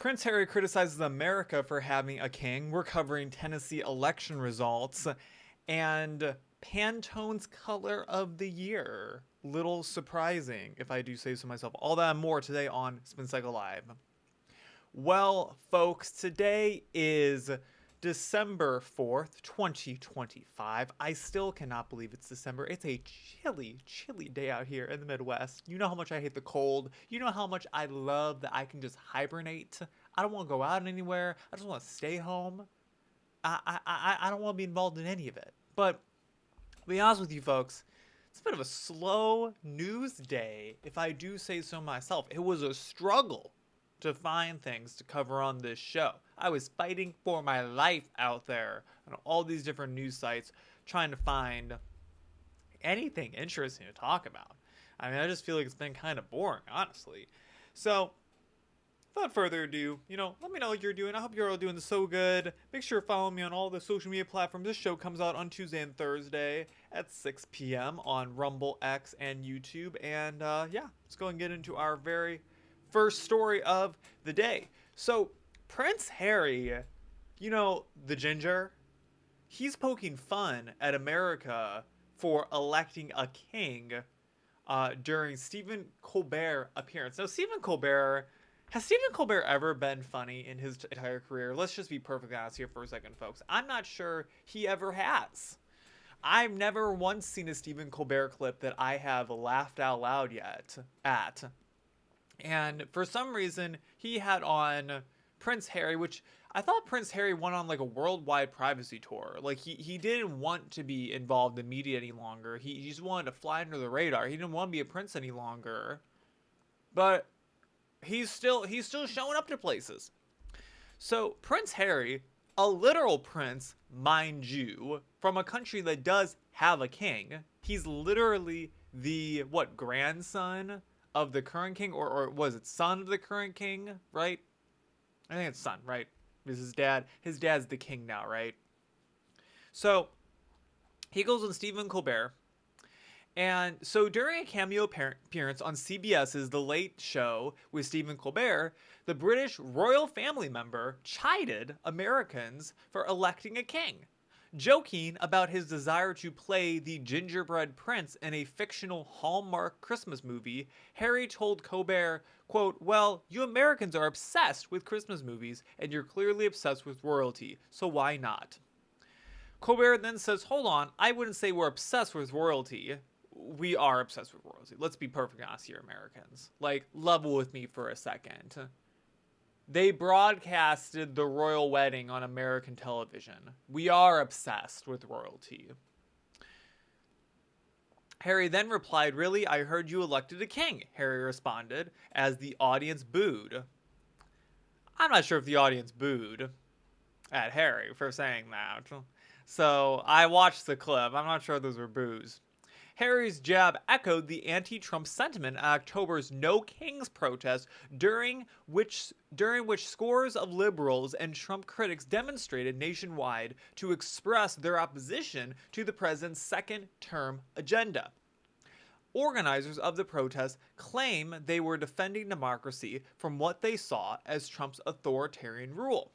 Prince Harry criticizes America for having a king. We're covering Tennessee election results. And Pantone's color of the year. Little surprising, if I do say so myself. All that and more today on Spin Cycle Live. Well, folks, today is December 4th, 2025. I still cannot believe it's December. It's a chilly, chilly day out here in the Midwest. You know how much I hate the cold. You know how much I love that I can just hibernate. I don't want to go out anywhere. I just want to stay home. I don't want to be involved in any of it. But to be honest with you folks, it's a bit of a slow news day, if I do say so myself. It was a struggle to find things to cover on this show. I was fighting for my life out there on all these different news sites trying to find anything interesting to talk about. I mean, I just feel like it's been kind of boring, honestly. So, without further ado, let me know what you're doing. I hope you're all doing so good. Make sure to follow me on all the social media platforms. This show comes out on Tuesday and Thursday at 6 p.m. on Rumble, X, and YouTube. And yeah, let's go and get into our very first story of the day. So, Prince Harry, the ginger, he's poking fun at America for electing a king during Stephen Colbert appearance. Now, has Stephen Colbert ever been funny in his entire career? Let's just be perfectly honest here for a second, folks. I'm not sure he ever has. I've never once seen a Stephen Colbert clip that I have laughed out loud at. And for some reason, he had on Prince Harry, which I thought Prince Harry went on like a worldwide privacy tour. Like he didn't want to be involved in media any longer. He just wanted to fly under the radar. He didn't want to be a prince any longer. But he's still showing up to places. So Prince Harry, a literal prince, mind you, from a country that does have a king. He's literally the grandson of the current king, or was it son of the current king, right? I think it's son, right? Because his dad's the king now, right? So he goes on Stephen Colbert. And so during a cameo appearance on CBS's The Late Show with Stephen Colbert, the British royal family member chided Americans for electing a king. Joking about his desire to play the gingerbread prince in a fictional Hallmark Christmas movie, Harry told Colbert, quote, "Well, you Americans are obsessed with Christmas movies, and you're clearly obsessed with royalty, so why not?" Colbert then says, hold on, I wouldn't say we're obsessed with royalty. We are obsessed with royalty. Let's be perfectly honest here, Americans. Like, level with me for a second. They broadcasted the royal wedding on American television. We are obsessed with royalty. Harry then replied, really? I heard you elected a king, Harry responded, as the audience booed. I'm not sure if the audience booed at Harry for saying that. So I watched the clip. I'm not sure those were boos. Harry's jab echoed the anti-Trump sentiment at October's No Kings protest, during which scores of liberals and Trump critics demonstrated nationwide to express their opposition to the president's second-term agenda. Organizers of the protest claim they were defending democracy from what they saw as Trump's authoritarian rule.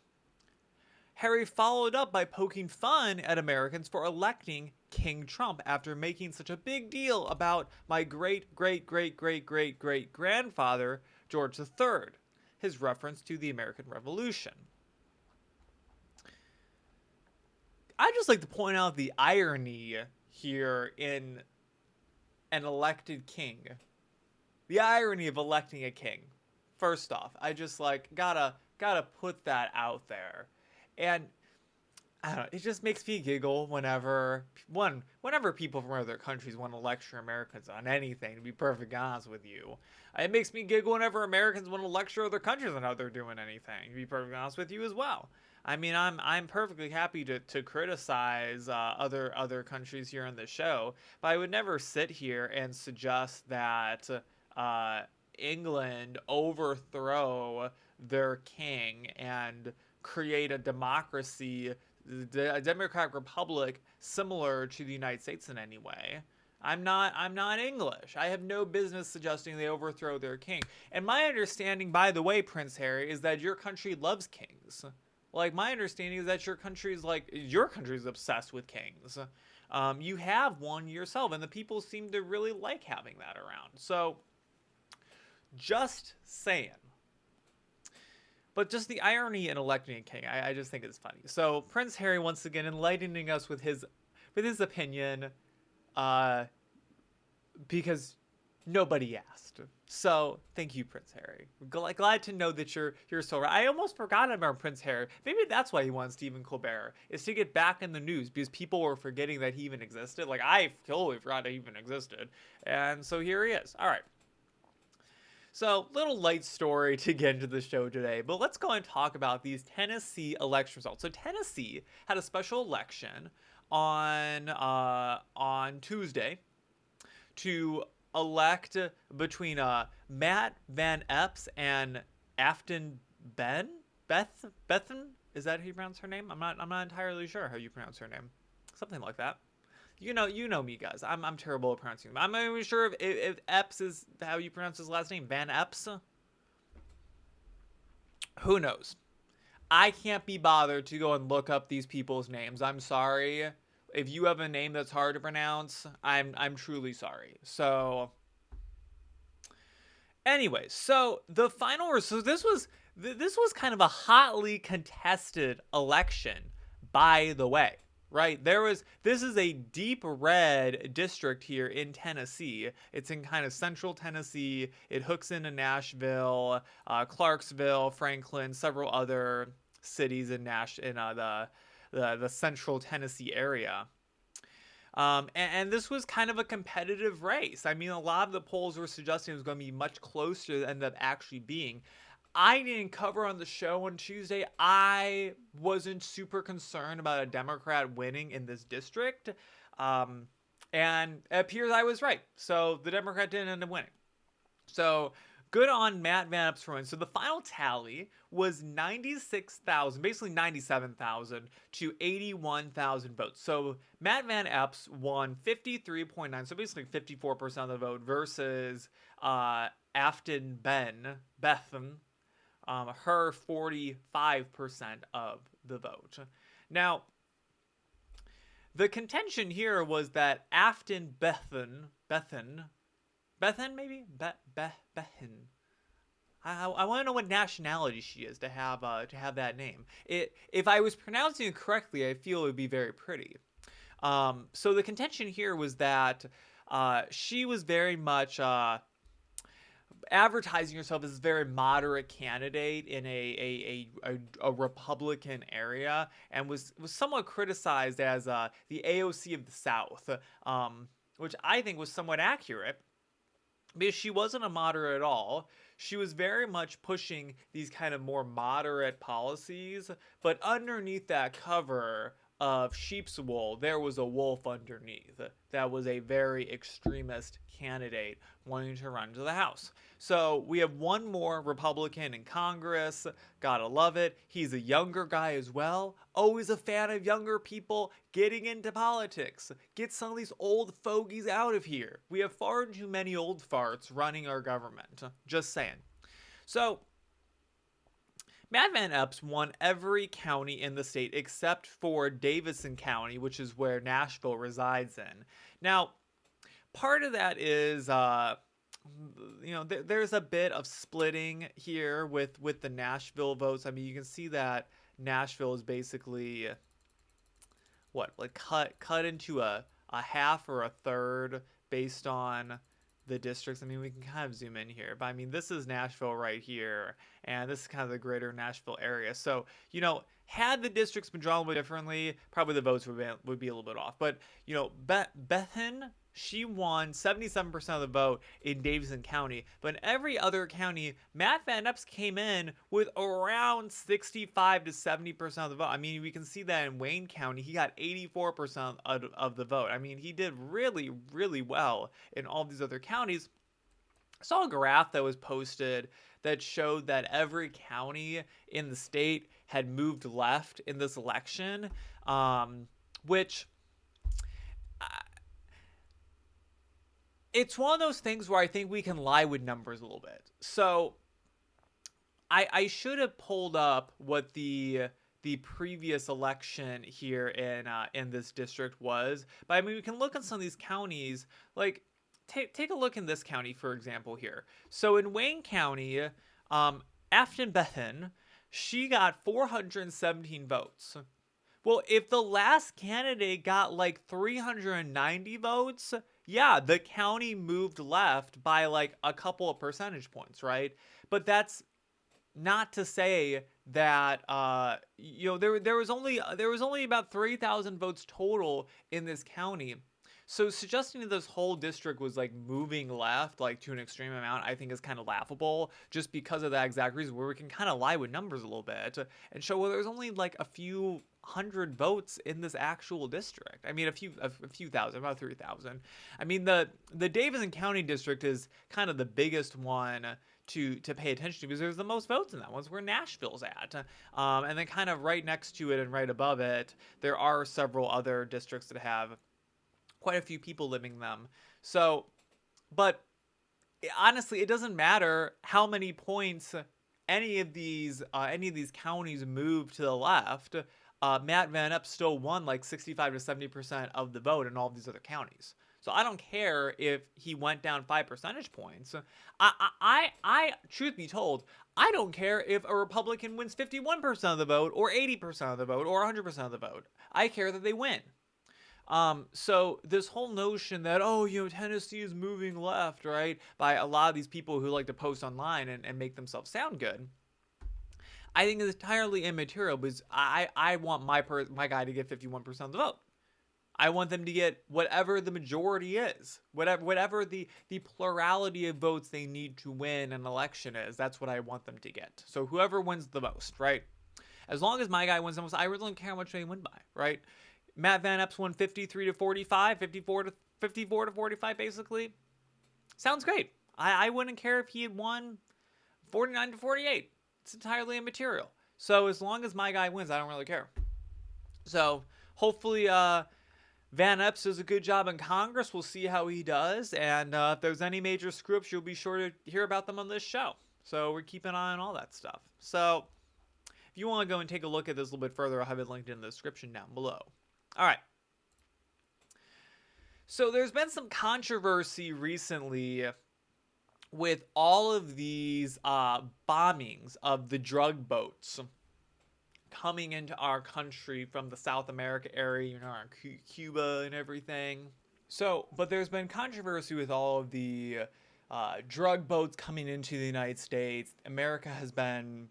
Harry followed up by poking fun at Americans for electing King Trump after making such a big deal about my great-great-great-great-great-great-grandfather, George III, his reference to the American Revolution. I'd just like to point out the irony here in an elected king. The irony of electing a king. First off, I just gotta put that out there. And I don't know, it just makes me giggle whenever people from other countries want to lecture Americans on anything, to be perfectly honest with you. It makes me giggle whenever Americans want to lecture other countries on how they're doing anything, to be perfectly honest with you as well. I mean, I'm perfectly happy to criticize other countries here on the show, but I would never sit here and suggest that England overthrow their king and create a democracy, a democratic republic similar to the United States in any way. I'm not English. I have no business suggesting they overthrow their king. And my understanding, by the way, Prince Harry, is that your country loves kings. Like, my understanding is that your country's obsessed with kings. You have one yourself, and the people seem to really like having that around. So, just saying. But just the irony in electing a king, I just think it's funny. So Prince Harry once again enlightening us with his opinion, uh, because nobody asked. So thank you, Prince Harry. Glad to know that you're so right. I almost forgot about Prince Harry. Maybe that's why he won Stephen Colbert, is to get back in the news because people were forgetting that he even existed. Like, I totally forgot he even existed, and so here he is. All right. So, little light story to get into the show today, but let's go and talk about these Tennessee election results. So, Tennessee had a special election on Tuesday to elect between Matt Van Epps and Aftyn Behn. Bethan, is that how you pronounce her name? I'm not entirely sure how you pronounce her name. Something like that. You know me, guys. I'm terrible at pronouncing them. I'm not even sure if Epps is how you pronounce his last name. Van Epps? Who knows? I can't be bothered to go and look up these people's names. I'm sorry. If you have a name that's hard to pronounce, I'm truly sorry. So, anyways, so the final so this was kind of a hotly contested election, by the way. Right, this is a deep red district here in Tennessee. It's in kind of central Tennessee. It hooks into Nashville, Clarksville, Franklin, several other cities in the central Tennessee area. And this was kind of a competitive race. I mean, a lot of the polls were suggesting it was going to be much closer than it ended up actually being. I didn't cover on the show on Tuesday. I wasn't super concerned about a Democrat winning in this district. And it appears I was right. So the Democrat didn't end up winning. So good on Matt Van Epps for winning. So the final tally was 96,000, basically 97,000 to 81,000 votes. So Matt Van Epps won 53.9, so basically 54% of the vote versus Aftyn Behn, her 45% of the vote. Now, the contention here was that Aftyn Behn, maybe? Behn. I want to know what nationality she is to have that name. If I was pronouncing it correctly, I feel it would be very pretty. So the contention here was that she was very much advertising herself as a very moderate candidate in a Republican area, and was somewhat criticized as the AOC of the South, which I think was somewhat accurate, because she wasn't a moderate at all. She was very much pushing these kind of more moderate policies, but underneath that cover of sheep's wool, there was a wolf underneath that was a very extremist candidate wanting to run to the House. So we have one more Republican in Congress. Gotta love it. He's a younger guy as well. Always a fan of younger people getting into politics. Get some of these old fogies out of here. We have far too many old farts running our government. Just saying. So Matt Van Epps won every county in the state except for Davidson County, which is where Nashville resides in. Now, part of that is, there's a bit of splitting here with the Nashville votes. I mean, you can see that Nashville is basically cut into a half or a third based on the districts. I mean, we can kind of zoom in here, but I mean, this is Nashville right here, and this is kind of the greater Nashville area. So, had the districts been drawn a little bit differently, probably the votes would be a little bit off. But, Bethan, she won 77% of the vote in Davidson County. But in every other county, Matt Van Epps came in with around 65 to 70% of the vote. I mean, we can see that in Wayne County, he got 84% of the vote. I mean, he did really, really well in all these other counties. I saw a graph that was posted that showed that every county in the state had moved left in this election, which It's one of those things where I think we can lie with numbers a little bit. So I should have pulled up what the previous election here in this district was, but I mean we can look at some of these counties. Like take a look in this county for example here. So in Wayne County, Aftyn Behn, she got 417 votes. Well, if the last candidate got like 390 votes, yeah, the county moved left by like a couple of percentage points, right? But that's not to say that there was only about 3,000 votes total in this county. So suggesting that this whole district was like moving left like to an extreme amount, I think is kind of laughable, just because of that exact reason, where we can kind of lie with numbers a little bit and show, well, there's only like a few hundred votes in this actual district. I mean, a few thousand, about 3,000. I mean, the Davidson County district is kind of the biggest one to pay attention to, because there's the most votes in that one. It's where Nashville's at. And then kind of right next to it and right above it, there are several other districts that have quite a few people living in them. So, but honestly, it doesn't matter how many points any of these counties move to the left. Matt Van Epps still won like 65 to 70% of the vote in all of these other counties. So I don't care if he went down 5 percentage points. Truth be told, I don't care if a Republican wins 51% of the vote or 80% of the vote or 100% of the vote. I care that they win. So this whole notion that, oh, Tennessee is moving left, right, by a lot of these people who like to post online and make themselves sound good, I think is entirely immaterial, because I want my guy to get 51% of the vote. I want them to get whatever the majority is, whatever the plurality of votes they need to win an election is. That's what I want them to get. So whoever wins the most, right? As long as my guy wins the most, I really don't care how much they win by, right? Matt Van Epps won 53 to 45, 54 to 45, basically. Sounds great. I wouldn't care if he had won 49 to 48. It's entirely immaterial. So as long as my guy wins, I don't really care. So hopefully Van Epps does a good job in Congress. We'll see how he does. And if there's any major screw-ups, you'll be sure to hear about them on this show. So we're keeping an eye on all that stuff. So if you want to go and take a look at this a little bit further, I'll have it linked in the description down below. All right. So there's been some controversy recently with all of these bombings of the drug boats coming into our country from the South America area, Cuba and everything. So, but there's been controversy with all of the drug boats coming into the United States. America has been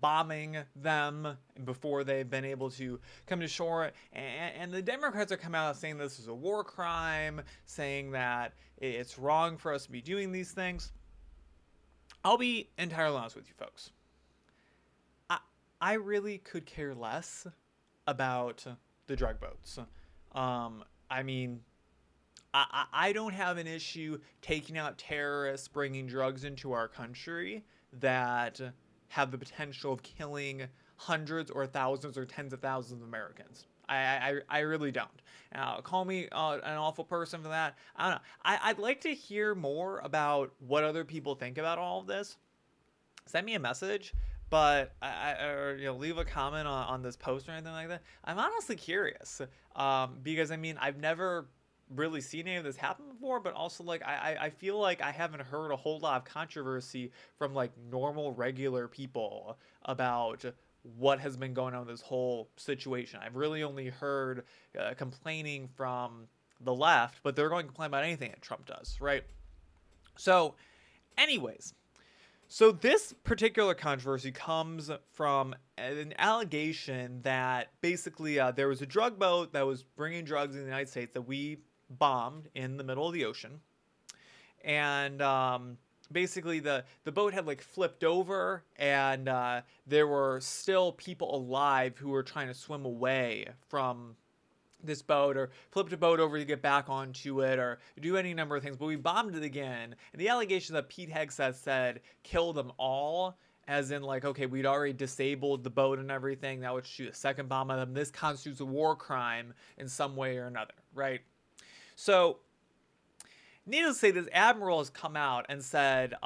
bombing them before they've been able to come to shore, and the Democrats are coming out saying this is a war crime, saying that it's wrong for us to be doing these things. I'll be entirely honest with you folks. I really could care less about the drug boats. I mean, I don't have an issue taking out terrorists bringing drugs into our country that have the potential of killing hundreds or thousands or tens of thousands of Americans. I really don't. Call me an awful person for that. I don't know. I'd like to hear more about what other people think about all of this. Send me a message, but or leave a comment on this post or anything like that. I'm honestly curious, because I mean I've never really seen any of this happen before, but also like I feel like I haven't heard a whole lot of controversy from like normal regular people about what has been going on with this whole situation. I've really only heard complaining from the left, but they're going to complain about anything that Trump does, right? So anyways, so this particular controversy comes from an allegation that basically there was a drug boat that was bringing drugs in the United States that we bombed in the middle of the ocean, and basically the boat had like flipped over, and there were still people alive who were trying to swim away from this boat, or flipped a boat over to get back onto it, or do any number of things, but we bombed it again. And the allegation that Pete Hegseth said killed them all, as in like, okay, we'd already disabled the boat and everything, now let's shoot a second bomb at them. This constitutes a war crime in some way or another, right? So Needless to say, this admiral has come out and said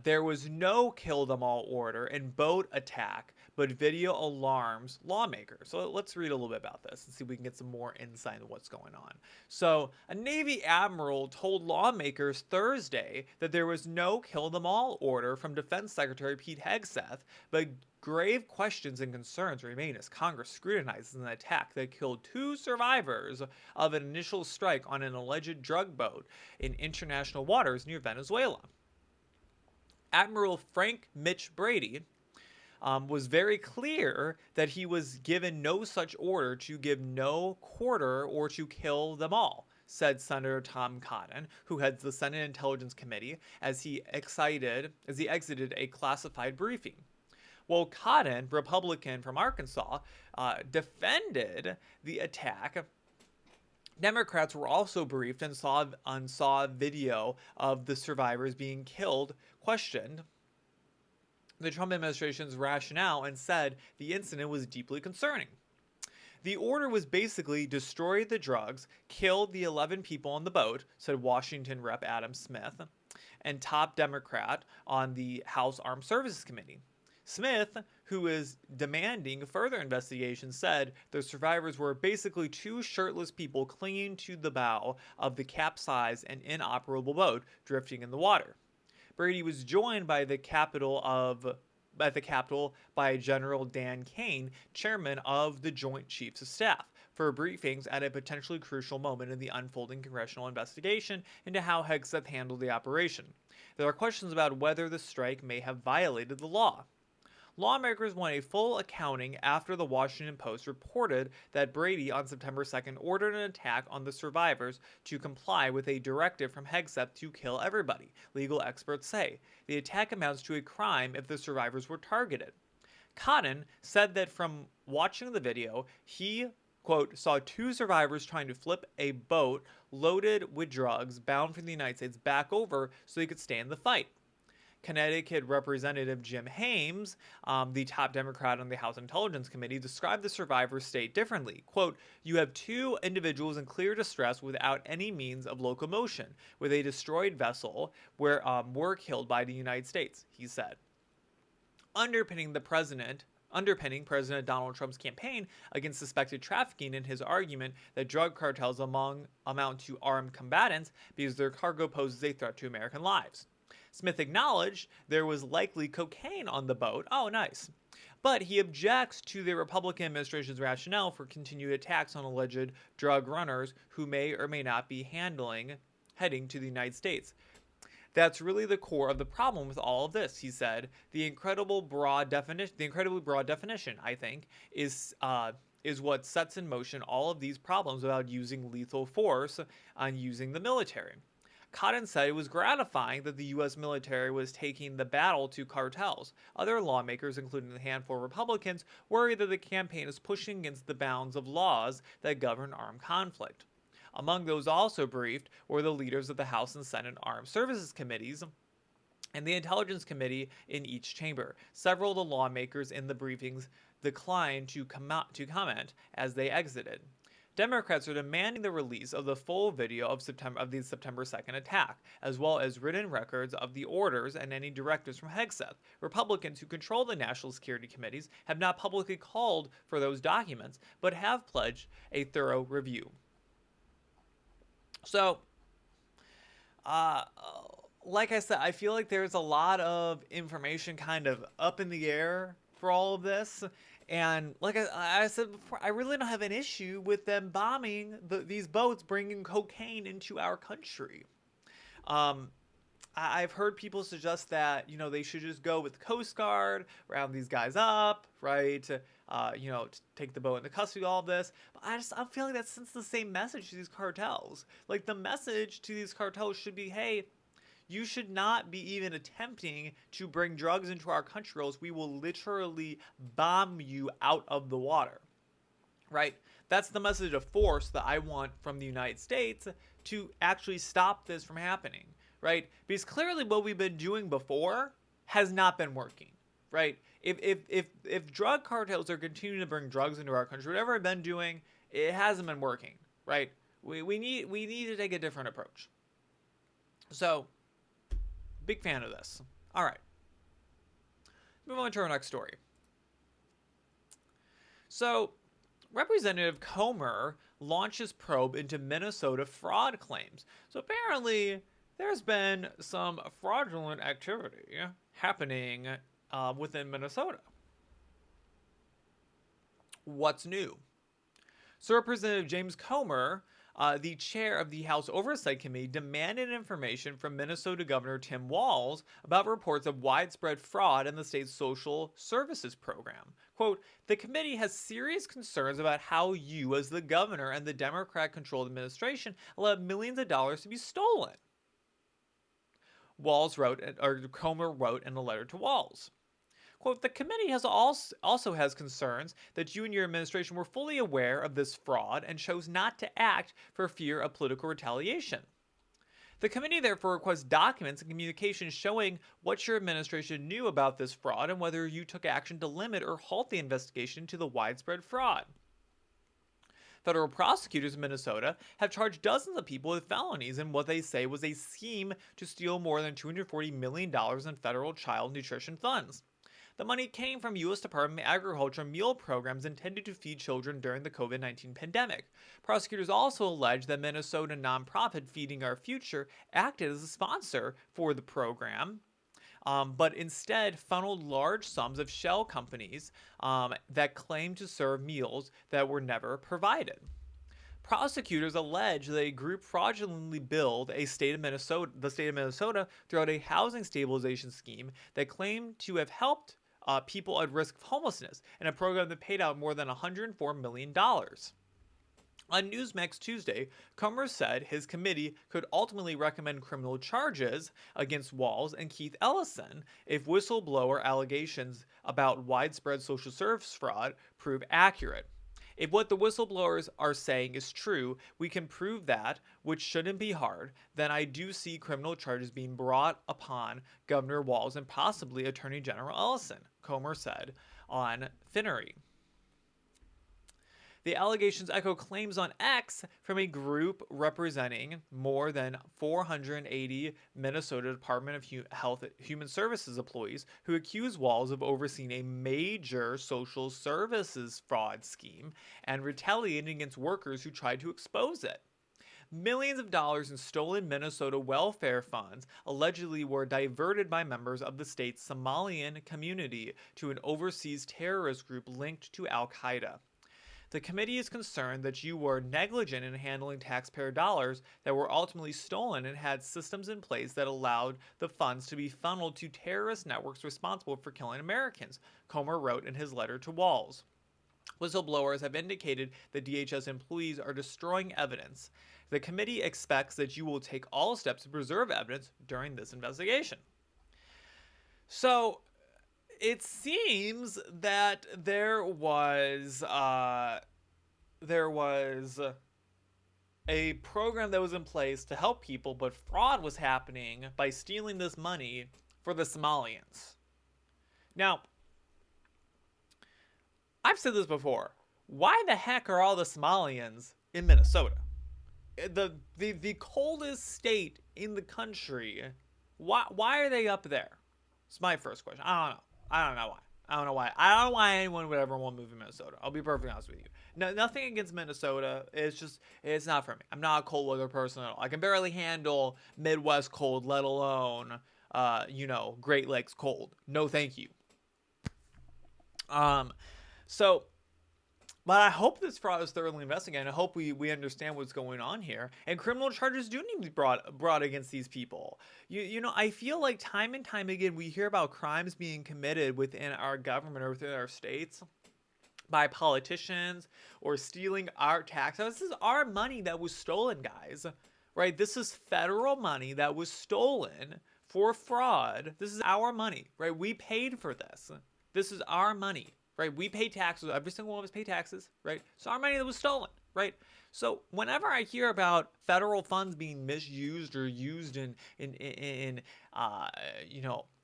there was no kill them all order and boat attack, but video alarms lawmakers. So let's read a little bit about this and see if we can get some more insight into what's going on. So a Navy admiral told lawmakers Thursday that there was no kill them all order from Defense Secretary Pete Hegseth, but grave questions and concerns remain as Congress scrutinizes an attack that killed 2 survivors of an initial strike on an alleged drug boat in international waters near Venezuela. Admiral Frank Mitch Brady was very clear that he was given no such order to give no quarter or to kill them all, said Senator Tom Cotton, who heads the Senate Intelligence Committee, as he exited a classified briefing. Well, Cotton, Republican from Arkansas, defended the attack. Democrats were also briefed and saw video of the survivors being killed, questioned the Trump administration's rationale, and said the incident was deeply concerning. The order was basically destroy the drugs, kill the 11 people on the boat, said Washington Rep. Adam Smith, and top Democrat on the House Armed Services Committee. Smith, who is demanding further investigation, said the survivors were basically 2 shirtless people clinging to the bow of the capsized and inoperable boat drifting in the water. Brady was joined by the Capitol by General Dan Kane, chairman of the Joint Chiefs of Staff, for briefings at a potentially crucial moment in the unfolding congressional investigation into how Hegseth handled the operation. There are questions about whether the strike may have violated the law. Lawmakers want a full accounting after the Washington Post reported that Brady on September 2nd ordered an attack on the survivors to comply with a directive from Hegseth to kill everybody, legal experts say. The attack amounts to a crime if the survivors were targeted. Cotton said that from watching the video, he, quote, saw 2 survivors trying to flip a boat loaded with drugs bound from the United States back over so they could stay in the fight. Connecticut Representative Jim Hames, the top Democrat on the House Intelligence Committee, described the survivors' state differently. Quote, you have 2 individuals in clear distress without any means of locomotion, with a destroyed vessel where were killed by the United States, he said. Underpinning President Donald Trump's campaign against suspected trafficking in his argument that drug cartels amount to armed combatants because their cargo poses a threat to American lives. Smith acknowledged there was likely cocaine on the boat. Oh, nice. But he objects to the Republican administration's rationale for continued attacks on alleged drug runners who may or may not be heading to the United States. That's really the core of the problem with all of this, he said. The incredibly broad definition, I think, is what sets in motion all of these problems about using lethal force and using the military. Cotton said it was gratifying that the U.S. military was taking the battle to cartels. Other lawmakers, including a handful of Republicans, worry that the campaign is pushing against the bounds of laws that govern armed conflict. Among those also briefed were the leaders of the House and Senate Armed Services Committees and the Intelligence Committee in each chamber. Several of the lawmakers in the briefings declined to comment as they exited. Democrats are demanding the release of the full video of the September 2nd attack, as well as written records of the orders and any directives from Hegseth. Republicans who control the National Security Committees have not publicly called for those documents, but have pledged a thorough review. So, like I said, I feel like there's a lot of information kind of up in the air for all of this. And like I said before, I really don't have an issue with them bombing these boats bringing cocaine into our country. I've heard people suggest that, they should just go with the Coast Guard, round these guys up, right? Take the boat into custody, all of this. But I'm feeling that sends the same message to these cartels. Like, the message to these cartels should be, hey, you should not be even attempting to bring drugs into our country, or else we will literally bomb you out of the water, right? That's the message of force that I want from the United States to actually stop this from happening, right? Because clearly what we've been doing before has not been working, right? If drug cartels are continuing to bring drugs into our country, whatever I've been doing, it hasn't been working, right? We need to take a different approach. So, big fan of this. All right, move on to our next story. So, Representative Comer launches probe into Minnesota fraud claims. So apparently, there's been some fraudulent activity happening within Minnesota. What's new? So Representative James Comer, the chair of the House Oversight Committee, demanded information from Minnesota Governor Tim Walz about reports of widespread fraud in the state's social services program. Quote, the committee has serious concerns about how you, as the governor and the Democrat-controlled administration, allowed millions of dollars to be stolen. Comer wrote in a letter to Walz. Quote, the committee also has concerns that you and your administration were fully aware of this fraud and chose not to act for fear of political retaliation. The committee therefore requests documents and communications showing what your administration knew about this fraud and whether you took action to limit or halt the investigation into the widespread fraud. Federal prosecutors in Minnesota have charged dozens of people with felonies in what they say was a scheme to steal more than $240 million in federal child nutrition funds. The money came from U.S. Department of Agriculture meal programs intended to feed children during the COVID-19 pandemic. Prosecutors also allege that Minnesota nonprofit Feeding Our Future acted as a sponsor for the program, but instead funneled large sums of shell companies that claimed to serve meals that were never provided. Prosecutors allege that a group fraudulently billed the state of Minnesota throughout a housing stabilization scheme that claimed to have helped people at risk of homelessness in a program that paid out more than $104 million. On Newsmax Tuesday, Comer said his committee could ultimately recommend criminal charges against Walz and Keith Ellison if whistleblower allegations about widespread social service fraud prove accurate. If what the whistleblowers are saying is true, we can prove that, which shouldn't be hard, then I do see criminal charges being brought upon Governor Walz and possibly Attorney General Ellison, Comer said on Finery. The allegations echo claims on X from a group representing more than 480 Minnesota Department of Health Human Services employees who accuse Walz of overseeing a major social services fraud scheme and retaliating against workers who tried to expose it. Millions of dollars in stolen Minnesota welfare funds allegedly were diverted by members of the state's Somalian community to an overseas terrorist group linked to al-Qaeda. The committee is concerned that you were negligent in handling taxpayer dollars that were ultimately stolen and had systems in place that allowed the funds to be funneled to terrorist networks responsible for killing Americans, Comer wrote in his letter to Walz. Whistleblowers have indicated that DHS employees are destroying evidence. The committee expects that you will take all steps to preserve evidence during this investigation. So, it seems that there was a program that was in place to help people, but fraud was happening by stealing this money for the Somalians. Now, I've said this before. Why the heck are all the Somalians in Minnesota? The coldest state in the country. Why are they up there? It's my first question. I don't know. I don't know why. I don't know why anyone would ever want to move to Minnesota. I'll be perfectly honest with you. No, nothing against Minnesota. It's not for me. I'm not a cold weather person at all. I can barely handle Midwest cold, let alone, Great Lakes cold. No, thank you. So, but I hope this fraud is thoroughly investigated. I hope we understand what's going on here. And criminal charges do need to be brought against these people. I feel like time and time again we hear about crimes being committed within our government or within our states by politicians or stealing our taxes. This is our money that was stolen, guys. Right? This is federal money that was stolen for fraud. This is our money, right? We paid for this. This is our money. Right, we pay taxes. Every single one of us pay taxes, right? So our money that was stolen, right? So whenever I hear about federal funds being misused or used in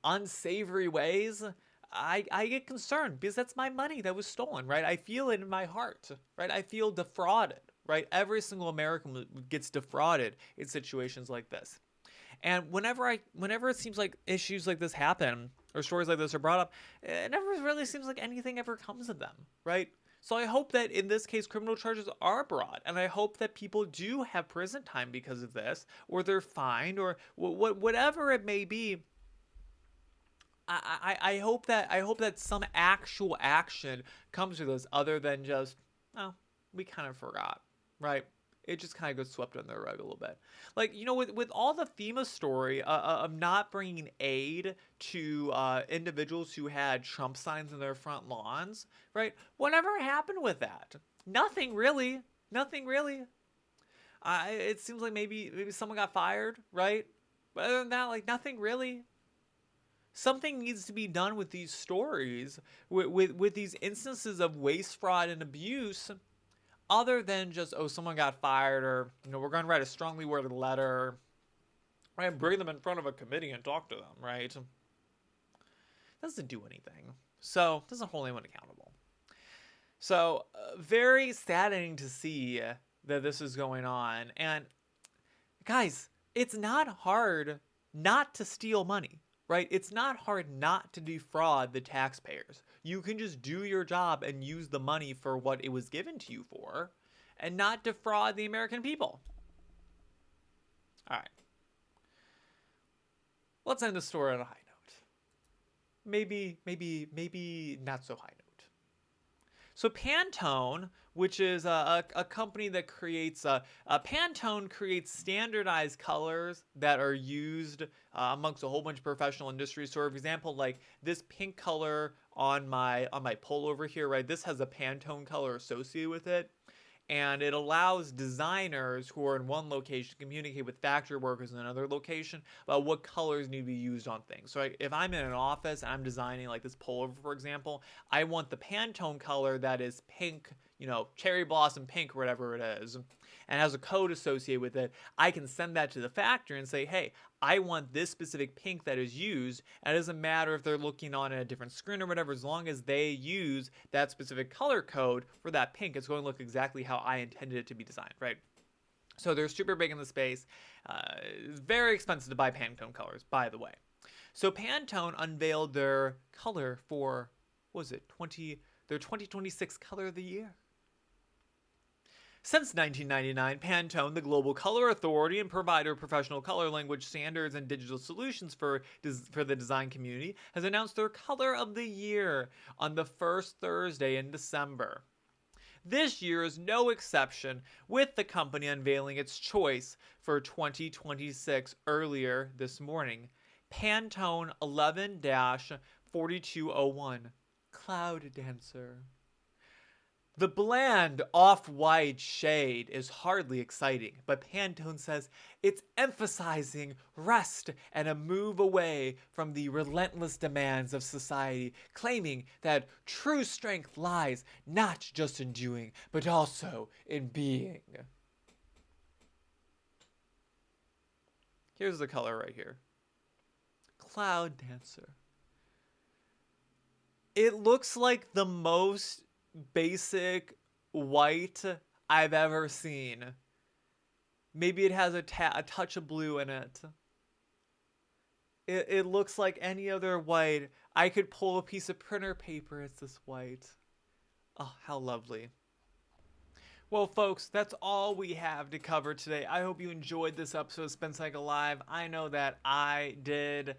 unsavory ways, I get concerned because that's my money that was stolen, right? I feel it in my heart, right? I feel defrauded, right? Every single American gets defrauded in situations like this. And whenever it seems like issues like this happen or stories like this are brought up, it never really seems like anything ever comes of them, right? So I hope that in this case, criminal charges are brought, and I hope that people do have prison time because of this, or they're fined, or whatever it may be. I hope that some actual action comes to this other than just, oh, we kind of forgot, right? It just kind of goes swept under the rug a little bit. Like, with all the FEMA story of not bringing aid to individuals who had Trump signs in their front lawns, right? Whatever happened with that? Nothing really. Nothing really. It seems like maybe someone got fired, right? But other than that, like, nothing really. Something needs to be done with these stories, with these instances of waste, fraud, and abuse, other than just, oh, someone got fired, or, we're going to write a strongly worded letter, right? Bring them in front of a committee and talk to them, right? Doesn't do anything. So, doesn't hold anyone accountable. So, very saddening to see that this is going on. And, guys, it's not hard not to steal money. Right? It's not hard not to defraud the taxpayers. You can just do your job and use the money for what it was given to you for, and not defraud the American people. All right. Let's end the story on a high note. Maybe not so high note. So Pantone, which is a company that creates Pantone creates standardized colors that are used amongst a whole bunch of professional industries. So, for example, like this pink color on my polo over here, right? This has a Pantone color associated with it. And it allows designers who are in one location to communicate with factory workers in another location about what colors need to be used on things. So if I'm in an office and I'm designing like this pullover, for example, I want the Pantone color that is pink, cherry blossom pink or whatever it is, and has a code associated with it. I can send that to the factory and say, hey, I want this specific pink that is used. And it doesn't matter if they're looking on a different screen or whatever, as long as they use that specific color code for that pink, it's going to look exactly how I intended it to be designed, right? So they're super big in the space. It's very expensive to buy Pantone colors, by the way. So Pantone unveiled their color for, what was it, their 2026 color of the year. Since 1999, Pantone, the global color authority and provider of professional color language standards and digital solutions for the design community, has announced their color of the year on the first Thursday in December. This year is no exception, with the company unveiling its choice for 2026 earlier this morning. Pantone 11-4201, Cloud Dancer. The bland off-white shade is hardly exciting, but Pantone says it's emphasizing rest and a move away from the relentless demands of society, claiming that true strength lies not just in doing, but also in being. Here's the color right here. Cloud Dancer. It looks like the most basic white I've ever seen. Maybe it has a touch of blue in it. It looks like any other white. I could pull a piece of printer paper. It's this white. Oh, how lovely. Well, folks, that's all we have to cover today. I hope you enjoyed this episode of Spin Cycle Live. I know that I did.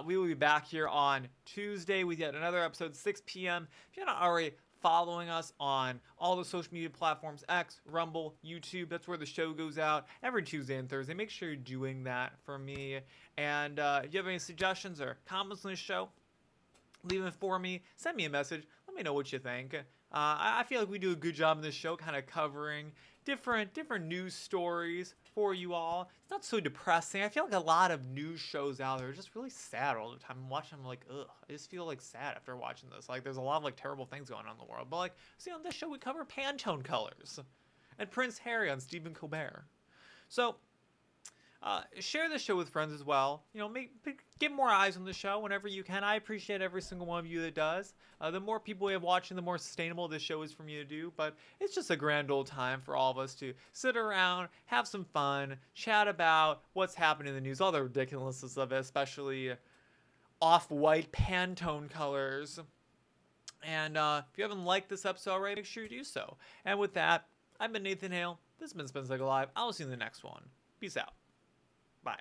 We will be back here on Tuesday with yet another episode, 6 p.m. If you're not already following us on all the social media platforms, X, Rumble, YouTube, that's where the show goes out every Tuesday and Thursday. Make sure you're doing that for me. And if you have any suggestions or comments on the show, leave them for me. Send me a message. Let me know what you think. I feel like we do a good job in this show, kind of covering different news stories for you all. It's not so depressing. I feel like a lot of news shows out there are just really sad all the time. I'm watching them like, ugh. I just feel like sad after watching this. Like there's a lot of like terrible things going on in the world. But like, see, on this show we cover Pantone colors and Prince Harry on Stephen Colbert. So Share the show with friends as well. You know, get more eyes on the show whenever you can. I appreciate every single one of you that does. The more people we have watching, the more sustainable this show is for me to do. But it's just a grand old time for all of us to sit around, have some fun, chat about what's happening in the news, all the ridiculousness of it, especially off-white Pantone colors. And if you haven't liked this episode already, make sure you do so. And with that, I've been Nathan Hale. This has been Spins Like Alive. I'll see you in the next one. Peace out. Bye.